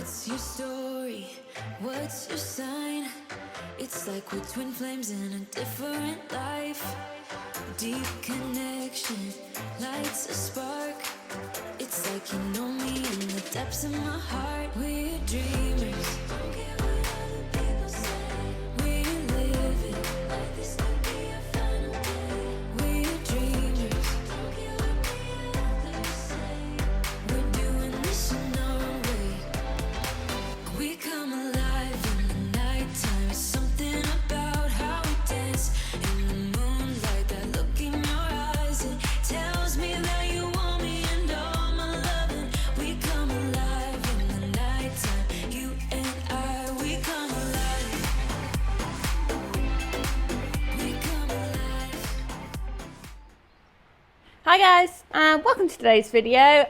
What's your story? What's your sign? It's like we're twin flames in a different life. Deep connection lights a spark. It's like you know me in the depths of my heart. We're dreamers. Don't care what other people say. We're living like this could be our final day. We're dreamers. Don't care what the others say. We're doing this in our own way. We come alive in the nighttime. It's something about how we dance in the moonlight. That look in your eyes, it tells me that you want me and all my loving. We come alive in the nighttime. You and I, we come alive. We come alive. Hi guys, welcome to today's video.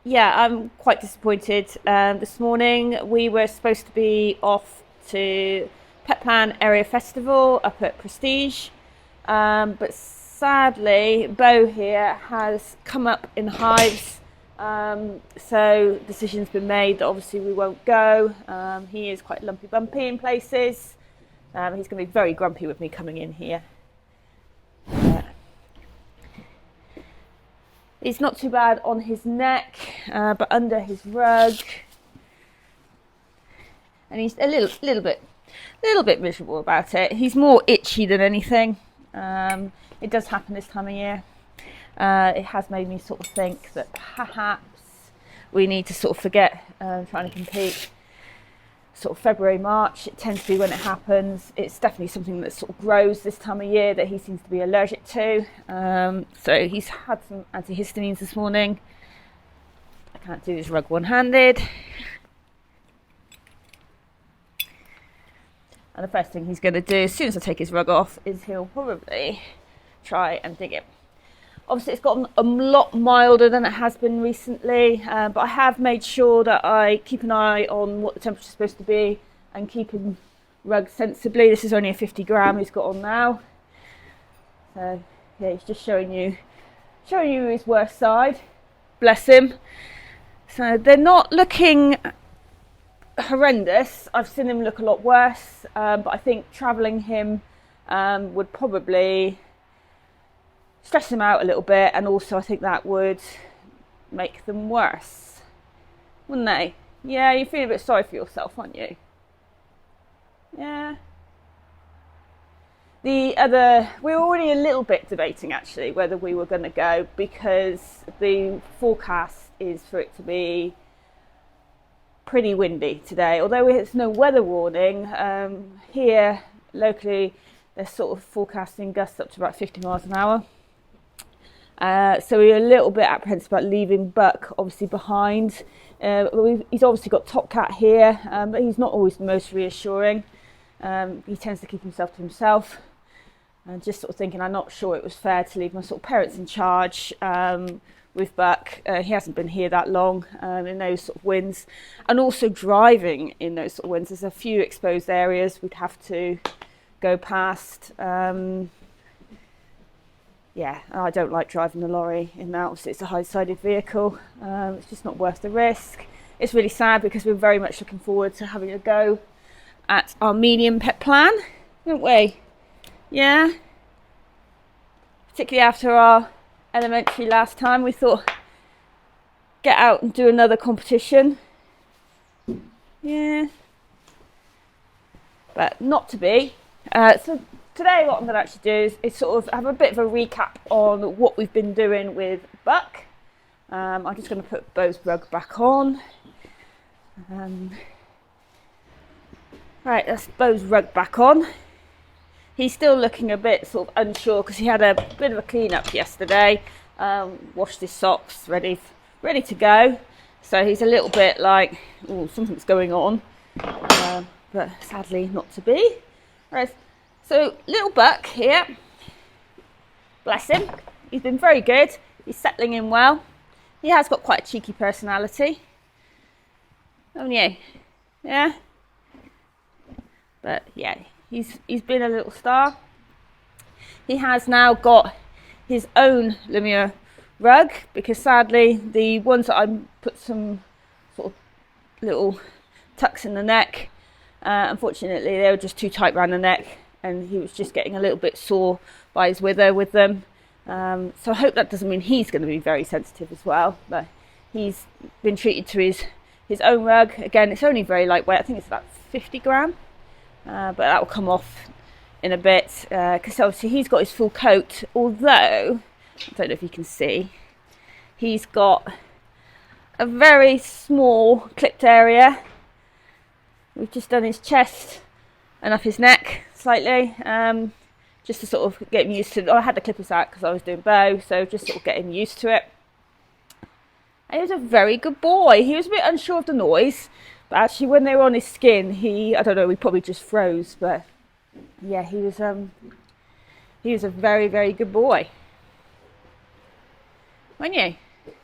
Yeah, I'm quite disappointed. This morning we were supposed to be off to Pet Plan Area Festival up at Prestige, but sadly Bo here has come up in hives, so decision's been made that obviously we won't go. He is quite lumpy bumpy in places. He's going to be very grumpy with me coming in here. It's not too bad on his neck, but under his rug, and he's a little bit miserable about it. He's more itchy than anything. It does happen this time of year. It has made me sort of think that perhaps we need to sort of forget trying to compete. Sort of February, March, it tends to be when it happens. It's definitely something that sort of grows this time of year that he seems to be allergic to. So he's had some antihistamines this morning. I can't do this rug one-handed. And the first thing he's going to do as soon as I take his rug off is he'll probably try and dig it. Obviously it's gotten a lot milder than it has been recently, but I have made sure that I keep an eye on what the temperature's supposed to be and keep him rugged sensibly. This is only a 50 gram he's got on now. So yeah, he's just showing you his worst side. Bless him. So they're not looking horrendous. I've seen him look a lot worse, but I think travelling him would probably stress him out a little bit, and also I think that would make them worse, wouldn't they? Yeah, you feel a bit sorry for yourself, aren't you? Yeah. We were already a little bit debating actually whether we were going to go, because the forecast is for it to be pretty windy today. Although it's no weather warning, here locally they're sort of forecasting gusts up to about 50 miles an hour. So we're a little bit apprehensive about leaving Buck obviously behind. He's obviously got Top Cat here, but he's not always the most reassuring. He tends to keep himself to himself. And just sort of thinking, I'm not sure it was fair to leave my sort of parents in charge with Buck. He hasn't been here that long in those sort of winds, and also driving in those sort of winds. There's a few exposed areas we'd have to go past. Yeah, I don't like driving a lorry in that. Obviously, it's a high-sided vehicle. It's just not worth the risk. It's really sad because we're very much looking forward to having a go at our medium Pet Plan, aren't we? Yeah. Particularly after our elementary last time, we thought, get out and do another competition. Yeah. But not to be. So today what I'm going to actually do is sort of have a bit of a recap on what we've been doing with Buck. I'm just going to put Bo's rug back on. Right, that's Bo's rug back on. He's still looking a bit sort of unsure because he had a bit of a clean up yesterday. Washed his socks, ready to go. So he's a little bit like, oh, something's going on. But sadly not to be. Right. So little Buck here, bless him, he's been very good. He's settling in well. He has got quite a cheeky personality, haven't you? Yeah. But yeah, he's been a little star. He has now got his own Lemur rug, because sadly the ones that I put some sort of little tucks in the neck. Unfortunately, they were just too tight around the neck, and he was just getting a little bit sore by his wither with them. So I hope that doesn't mean he's going to be very sensitive as well. But he's been treated to his own rug. Again, it's only very lightweight. I think it's about 50 gram, but that will come off in a bit because obviously he's got his full coat. Although I don't know if you can see, he's got a very small clipped area. We've just done his chest and up his neck slightly, just to sort of get him used to. I had the clippers out because I was doing bow, so just sort of get him used to it. And he was a very good boy. He was a bit unsure of the noise, but actually when they were on his skin, I don't know, he probably just froze. But yeah, he was a very, very good boy. Weren't you?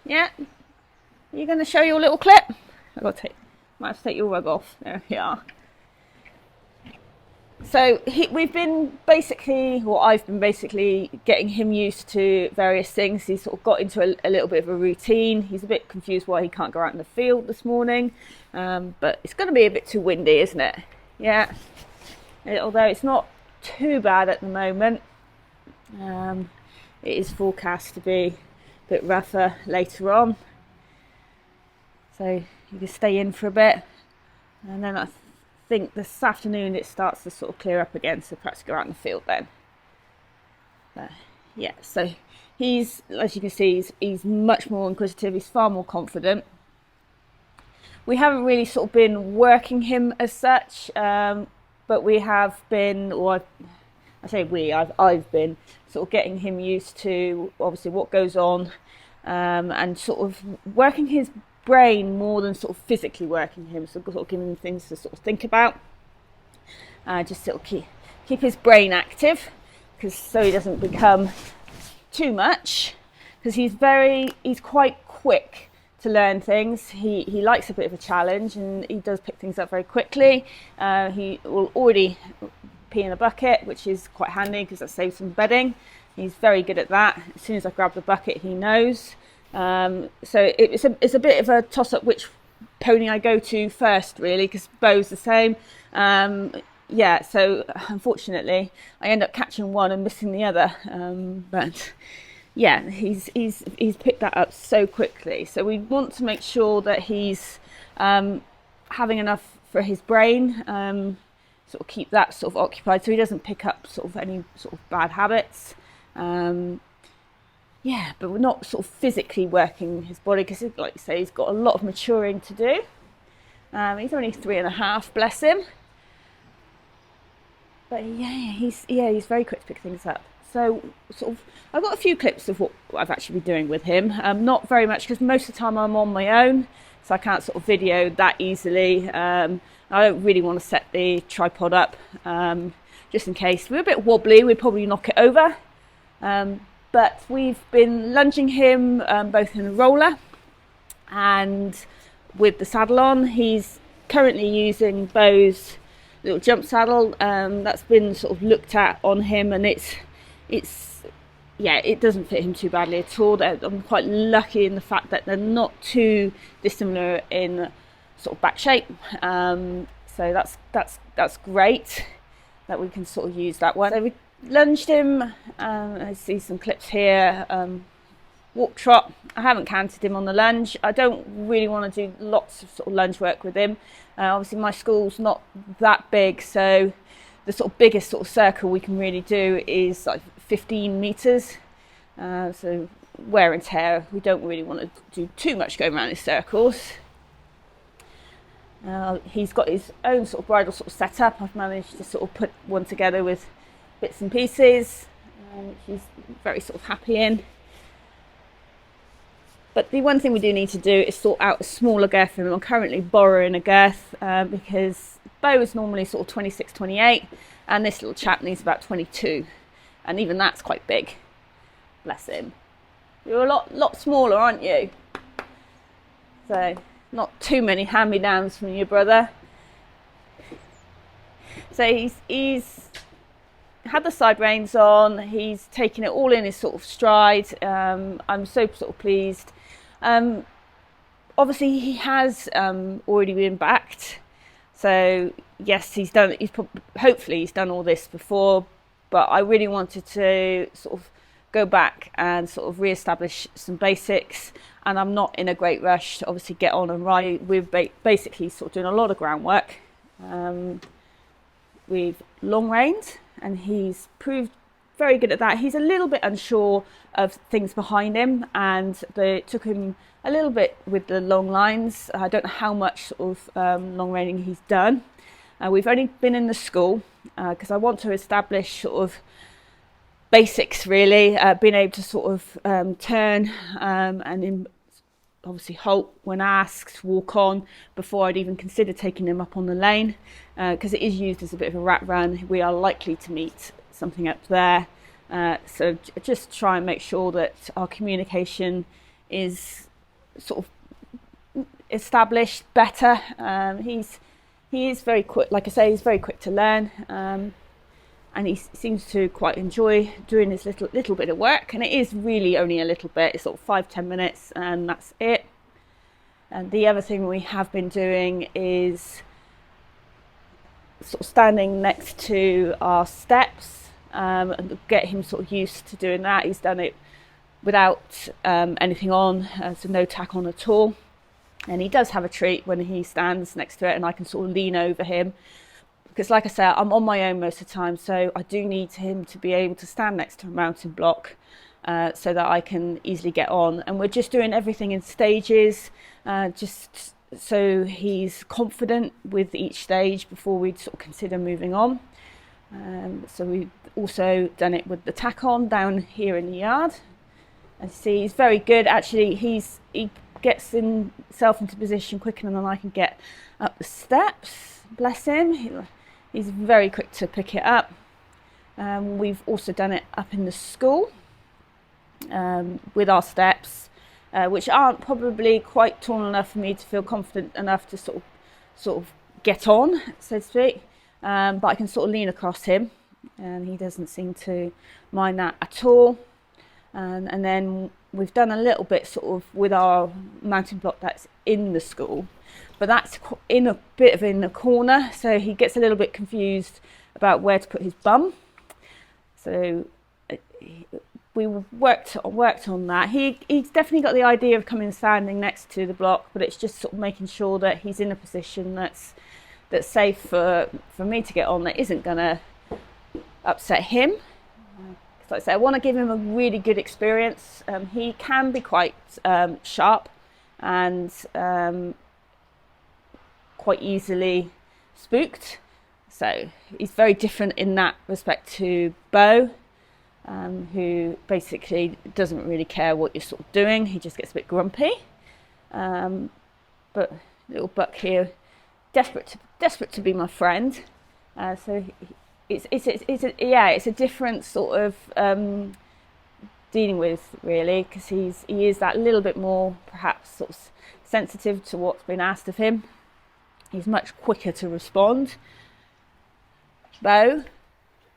Yeah. Are you going to show your little clip? Might have to take your rug off. There we are. So I've been basically getting him used to various things. He's sort of got into a little bit of a routine. He's a bit confused why he can't go out in the field this morning. But it's going to be a bit too windy, isn't it? Yeah. Although it's not too bad at the moment. It is forecast to be a bit rougher later on. So you can stay in for a bit, and then I think this afternoon it starts to sort of clear up again, so perhaps go out in the field then. Yeah, so he's, as you can see, he's much more inquisitive, he's far more confident. We haven't really sort of been working him as such, but we have been, or I've been sort of getting him used to obviously what goes on, and sort of working his brain more than sort of physically working him, so sort of giving him things to sort of think about, just sort of keep his brain active, because so he doesn't become too much, because he's quite quick to learn things. He likes a bit of a challenge, and he does pick things up very quickly. He will already pee in a bucket, which is quite handy because that saves some bedding. He's very good at that. As soon as I grab the bucket, he knows. So it's a bit of a toss-up which pony I go to first, really, because Bo's the same. So unfortunately I end up catching one and missing the other, but yeah, he's picked that up so quickly. So we want to make sure that he's having enough for his brain, sort of keep that sort of occupied, so he doesn't pick up sort of any sort of bad habits. But we're not sort of physically working his body, because, like you say, he's got a lot of maturing to do. He's only 3.5, bless him. But yeah, he's very quick to pick things up. So sort of, I've got a few clips of what I've actually been doing with him. Not very much, because most of the time I'm on my own, so I can't sort of video that easily. I don't really want to set the tripod up, just in case. We're a bit wobbly, we'd probably knock it over. But we've been lunging him both in a roller and with the saddle on. He's currently using Bo's little jump saddle. That's been sort of looked at on him, and it doesn't fit him too badly at all. I'm quite lucky in the fact that they're not too dissimilar in sort of back shape. So that's great that we can sort of use that one. So we lunged him. I see some clips here. Walk trot. I haven't canted him on the lunge. I don't really want to do lots of sort of lunge work with him. Obviously my school's not that big, so the sort of biggest sort of circle we can really do is like 15 metres. So wear and tear, we don't really want to do too much going around in circles. He's got his own sort of bridle sort of set up. I've managed to sort of put one together with bits and pieces, which he's very sort of happy in. But the one thing we do need to do is sort out a smaller girth for him. I'm currently borrowing a girth because Bo is normally sort of 26, 28, and this little chap needs about 22, and even that's quite big. Bless him. You're a lot smaller, aren't you? So not too many hand-me-downs from your brother. So he's had the side reins on. He's taken it all in his sort of stride. I'm so sort of pleased. obviously he has already been backed, so yes, hopefully he's done all this before, but I really wanted to sort of go back and sort of re-establish some basics, and I'm not in a great rush to obviously get on and ride. We're basically sort of doing a lot of groundwork. We've long reined, and he's proved very good at that. He's a little bit unsure of things behind him, and it took him a little bit with the long lines. I don't know how much sort of long reining he's done. We've only been in the school because I want to establish sort of basics, really, being able to sort of turn and obviously halt when asked, walk on, before I'd even consider taking him up on the lane, because it is used as a bit of a rat run. We are likely to meet something up there, so just try and make sure that our communication is sort of established better. He is very quick, like I say, he's very quick to learn, and he seems to quite enjoy doing his little bit of work, and it is really only a little bit. It's sort of 5-10 minutes and that's it. And the other thing we have been doing is sort of standing next to our steps, and get him sort of used to doing that. He's done it without anything on, so no tack on at all, and he does have a treat when he stands next to it and I can sort of lean over him, because like I say, I'm on my own most of the time, so I do need him to be able to stand next to a mounting block so that I can easily get on. And we're just doing everything in stages, just so he's confident with each stage before we'd sort of consider moving on. So we've also done it with the tack on down here in the yard. As you see, he's very good. Actually, he gets himself into position quicker than I can get up the steps. Bless him. He's very quick to pick it up. We've also done it up in the school with our steps, which aren't probably quite tall enough for me to feel confident enough to sort of get on, so to speak. But I can sort of lean across him, and he doesn't seem to mind that at all. And then we've done a little bit sort of with our mounting block that's in the school, but that's in the corner, so he gets a little bit confused about where to put his bum. So we worked on that. He's definitely got the idea of coming and standing next to the block, but it's just sort of making sure that he's in a position that's safe for me to get on, that isn't going to upset him. Like I say, I want to give him a really good experience. He can be quite sharp and quite easily spooked. So he's very different in that respect to Bo, who basically doesn't really care what you're sort of doing. He just gets a bit grumpy. But little Buck here, desperate to be my friend. So it's a different sort of dealing with, really, because he is that little bit more perhaps sort of sensitive to what's been asked of him. He's much quicker to respond. Bo,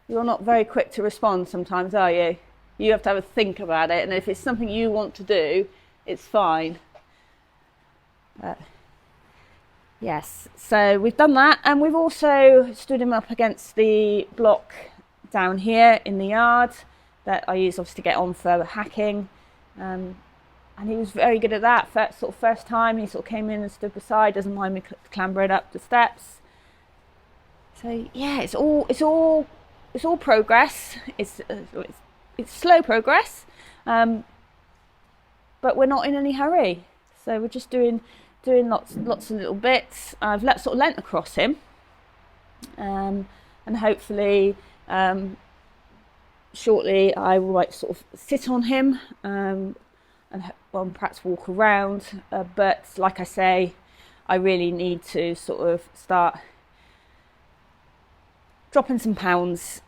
you're not very quick to respond sometimes, are you? You have to have a think about it, and if it's something you want to do, it's fine. Yes, so we've done that, and we've also stood him up against the block down here in the yard that I use obviously to get on for hacking, and he was very good at that. First time he sort of came in and stood beside, doesn't mind me clambering up the steps. So yeah, it's all progress. It's slow progress, but we're not in any hurry. So we're just doing lots of little bits. I've lent across him, and hopefully shortly I will sort of sit on him and perhaps walk around. But like I say, I really need to sort of start dropping some pounds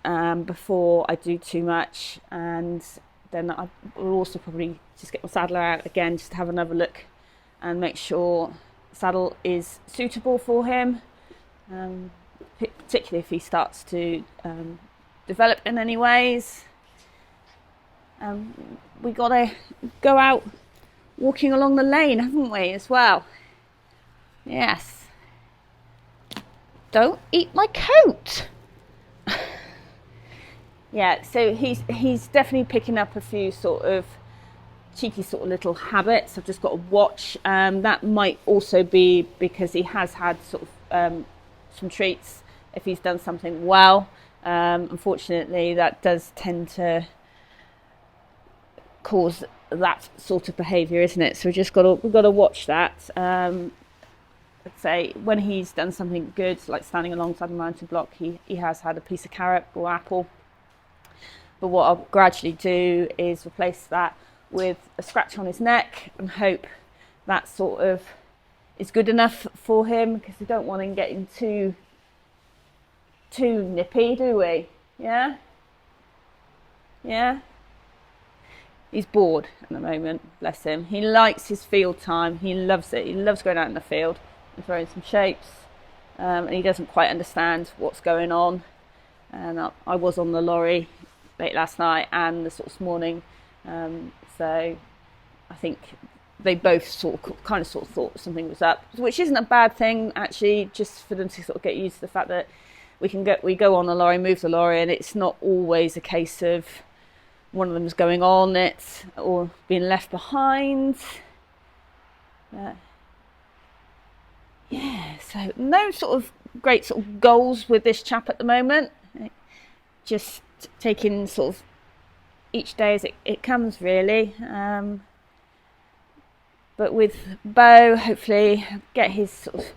before I do too much, and then I will also probably just get my saddler out again just to have another look and make sure the saddle is suitable for him, particularly if he starts to develop in any ways. We got to go out walking along the lane, haven't we, as well? Yes. Don't eat my coat. Yeah, so he's definitely picking up a few sort of cheeky sort of little habits. I've just got to watch. That might also be because he has had sort of some treats if he's done something well. Unfortunately, that does tend to cause that sort of behaviour, isn't it? So we've got to watch that. I'd say when he's done something good, like standing alongside a mountain block, he has had a piece of carrot or apple. But what I'll gradually do is replace that with a scratch on his neck and hope that sort of is good enough for him, because we don't want him getting too nippy, do we? Yeah? Yeah? He's bored at the moment, bless him. He likes his field time. He loves it. He loves going out in the field and throwing some shapes. And he doesn't quite understand what's going on. And I was on the lorry late last night and this morning. So I think they both kind of thought something was up, which isn't a bad thing, actually, just for them to sort of get used to the fact that we go on the lorry, move the lorry, and it's not always a case of one of them's going on it or being left behind. Yeah, so no sort of great sort of goals with this chap at the moment. Just taking sort of each day as it comes, really. But with Bo, hopefully get his sort of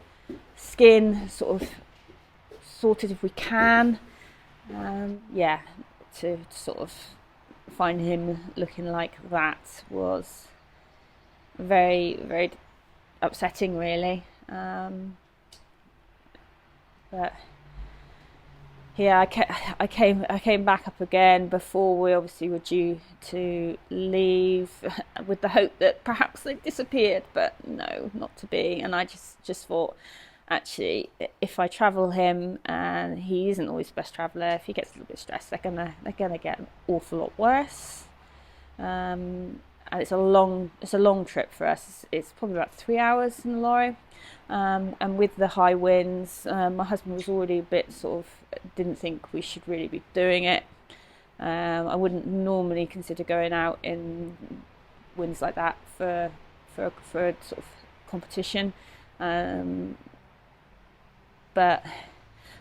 skin sort of sorted if we can. To sort of find him looking like that was very, very upsetting, really. But yeah, I came back up again before we obviously were due to leave, with the hope that perhaps they disappeared, but no, not to be. And I just thought, actually, if I travel him, and he isn't always the best traveller, if he gets a little bit stressed, they're gonna get an awful lot worse. And it's a long trip for us. It's probably about 3 hours in the lorry. And with the high winds, my husband was already a bit sort of didn't think we should really be doing it. I wouldn't normally consider going out in winds like that for a sort of competition. But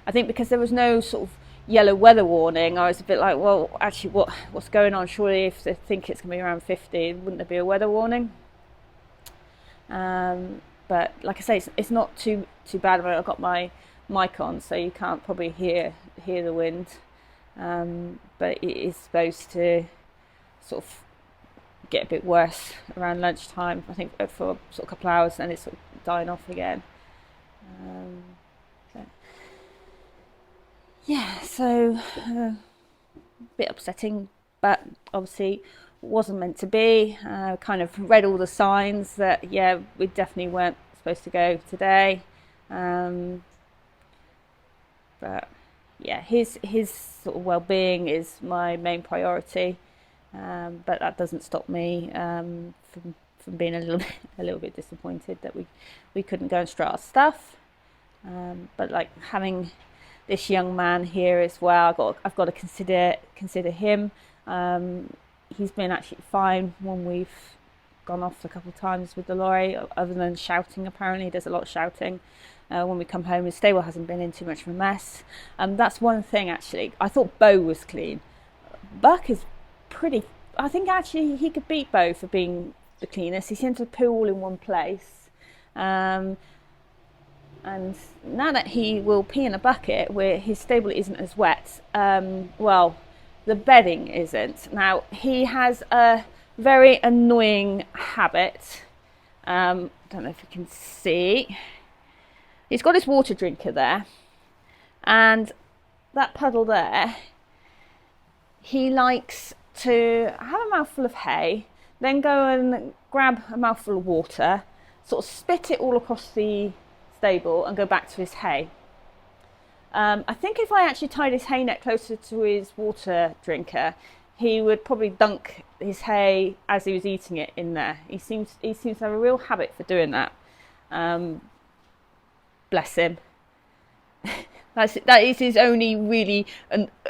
I think because there was no sort of yellow weather warning, I was a bit like, well, actually, what's going on? Surely if they think it's going to be around 50, wouldn't there be a weather warning? But like I say, it's not too bad. I've got my mic on, so you can't probably hear the wind. But it is supposed to sort of get a bit worse around lunchtime, I think, for sort of a couple of hours, and it's sort of dying off again. So a bit upsetting, but obviously wasn't meant to be. Kind of read all the signs that we definitely weren't supposed to go today. But yeah, his sort of well-being is my main priority. But that doesn't stop me from being a little bit disappointed that we couldn't go and strut our stuff. But like having this young man here as well, I've got to consider him. He's been actually fine when we've gone off a couple of times with the lorry, other than shouting. Apparently, there's a lot of shouting when we come home. His stable hasn't been in too much of a mess. That's one thing, actually. I thought Bo was clean. Buck is pretty. I think actually he could beat Bo for being the cleanest. He seems to poo all in one place. And now that he will pee in a bucket where his stable isn't as wet, the bedding isn't. Now, he has a very annoying habit. Don't know if you can see. He's got his water drinker there. And that puddle there, he likes to have a mouthful of hay, then go and grab a mouthful of water, sort of spit it all across the stable and go back to his hay. I think if I actually tied his hay net closer to his water drinker, he would probably dunk his hay as he was eating it in there. He seems to have a real habit for doing that. Bless him. That is his only really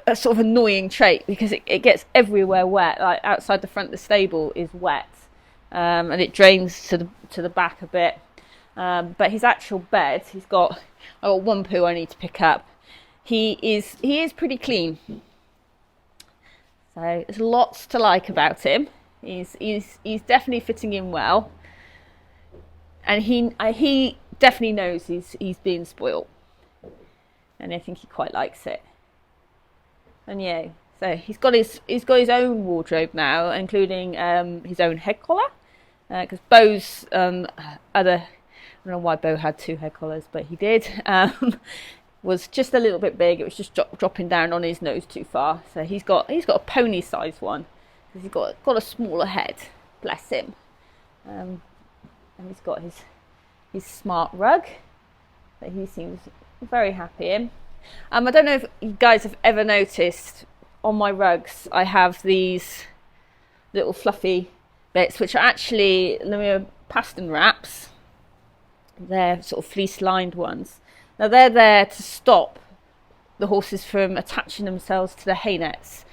a sort of annoying trait, because it gets everywhere wet. Like outside the front of the stable is wet, and it drains to the back a bit. But his actual bed, I've got one poo I need to pick up. He is pretty clean. So there's lots to like about him. He's definitely fitting in well, and he definitely knows he's being spoiled, and I think he quite likes it. And yeah, so he's got his own wardrobe now, including his own head collar, because Bo's I don't know why Bo had 2 head collars, but he did. Was just a little bit big. It was just dropping down on his nose too far. So he's got a pony size one, because he's got a smaller head. Bless him. And he's got his smart rug that he seems very happy in. I don't know if you guys have ever noticed, on my rugs I have these little fluffy bits, which are actually Lemur Paston wraps. They're sort of fleece lined ones. Now they're there to stop the horses from attaching themselves to the hay nets,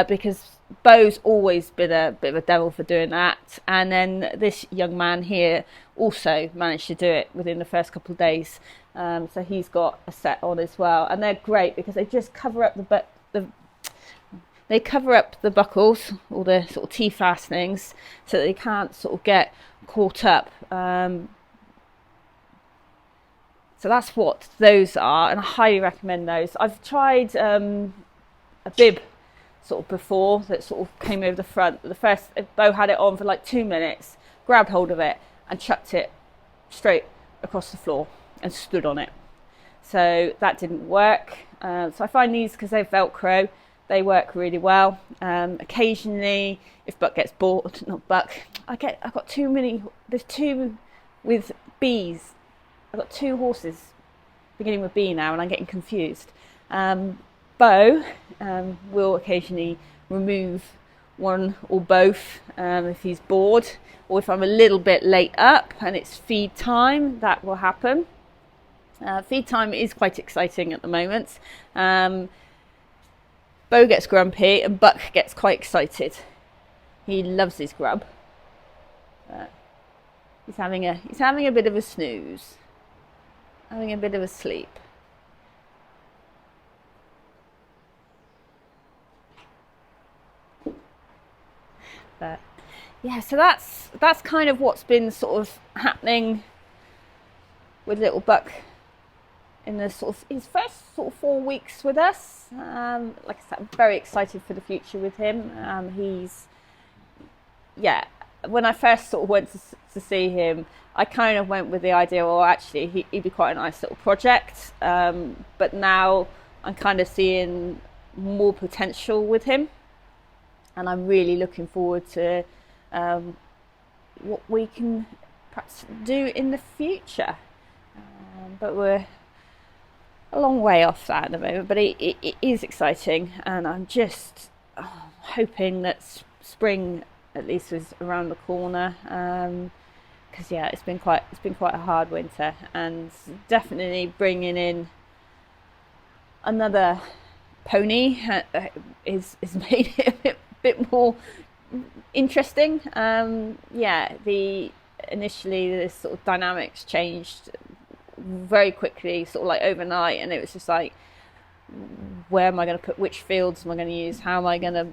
because Bo's always been a bit of a devil for doing that, and then this young man here also managed to do it within the first couple of days. So he's got a set on as well, and they're great because they just cover up they cover up the buckles, or the sort of T fastenings, so that they can't sort of get caught up. So that's what those are, and I highly recommend those. I've tried a bib sort of before that sort of came over the front. The first, Bo had it on for like 2 minutes, grabbed hold of it and chucked it straight across the floor and stood on it. So that didn't work. So I find these, because they're Velcro, they work really well. Occasionally, if Buck gets bored, not Buck, I've got too many. There's 2 with B's. I've got 2 horses beginning with B now, and I'm getting confused. Bo will occasionally remove one or both if he's bored, or if I'm a little bit late up and it's feed time, that will happen. Feed time is quite exciting at the moment. Bo gets grumpy and Buck gets quite excited. He loves his grub. He's having a bit of a snooze. Having a bit of a sleep. But yeah, so that's kind of what's been sort of happening with little Buck in the sort of his first sort of 4 weeks with us. Like I said, I'm very excited for the future with him. When I first sort of went to see him, I kind of went with the idea, well, actually, he'd be quite a nice little project. But now I'm kind of seeing more potential with him, and I'm really looking forward to what we can perhaps do in the future. But we're a long way off that at the moment, but it is exciting, and I'm just hoping that spring at least was around the corner, because it's been quite a hard winter, and definitely bringing in another pony is made it a bit more interesting. Initially the sort of dynamics changed very quickly, sort of like overnight, and it was just like, where am I going to put, which fields am I going to use, how am I going to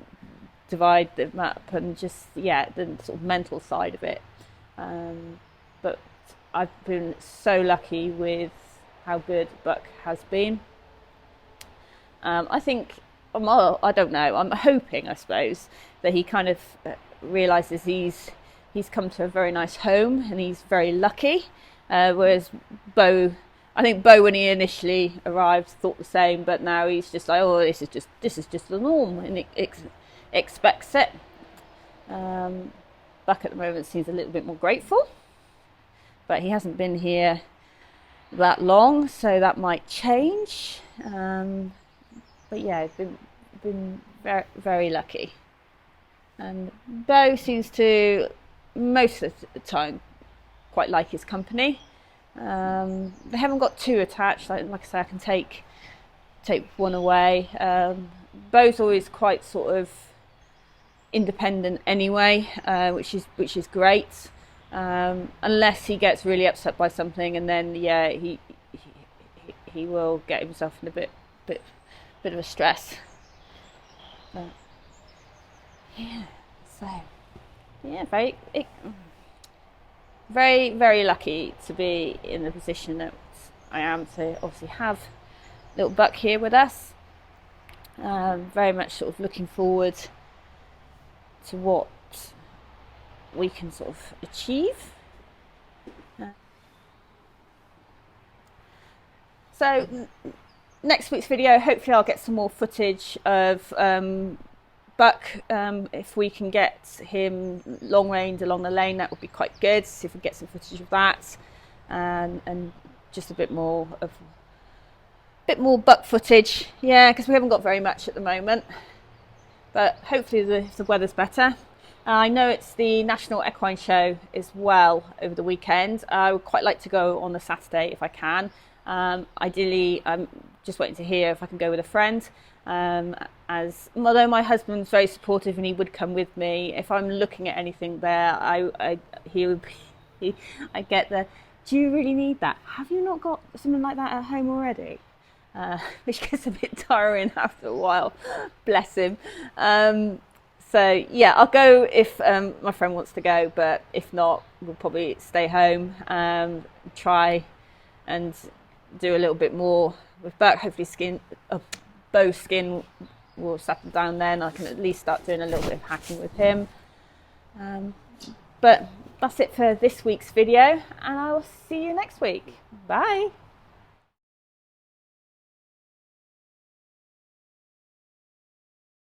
divide them up, and just the sort of mental side of it. But I've been so lucky with how good Buck has been. I think, well, I don't know, I'm hoping, I suppose, that he kind of realises he's come to a very nice home and he's very lucky. Whereas Bo, I think Bo, when he initially arrived, thought the same, but now he's just like, oh, this is just the norm, and he expects it. Buck at the moment seems a little bit more grateful, but he hasn't been here that long, so that might change. But yeah, I've been very, very lucky. And Bo seems to, most of the time, quite like his company. They haven't got too attached. Like I say, I can take one away. Bo's always quite sort of independent anyway, which is great. Unless he gets really upset by something, and then yeah, he will get himself in a bit of a stress. But yeah, so yeah, very lucky to be in the position that I am, to obviously have little Buck here with us. Very much sort of looking forward to what we can sort of achieve. So next week's video, hopefully I'll get some more footage of Buck. If we can get him long range along the lane, that would be quite good. See if we get some footage of that, and just a bit more Buck footage. Yeah, because we haven't got very much at the moment. But hopefully the weather's better. I know it's the National Equine Show as well over the weekend. I would quite like to go on the Saturday if I can. Ideally, I'm just waiting to hear if I can go with a friend. Although my husband's very supportive and he would come with me, if I'm looking at anything there, I get the, do you really need that? Have you not got something like that at home already? Which gets a bit tiring after a while, bless him. So yeah, I'll go if my friend wants to go, but if not, we'll probably stay home, try and do a little bit more with Buck. Hopefully Bo's skin will settle down then. I can at least start doing a little bit of hacking with him. But that's it for this week's video, and I will see you next week. Bye.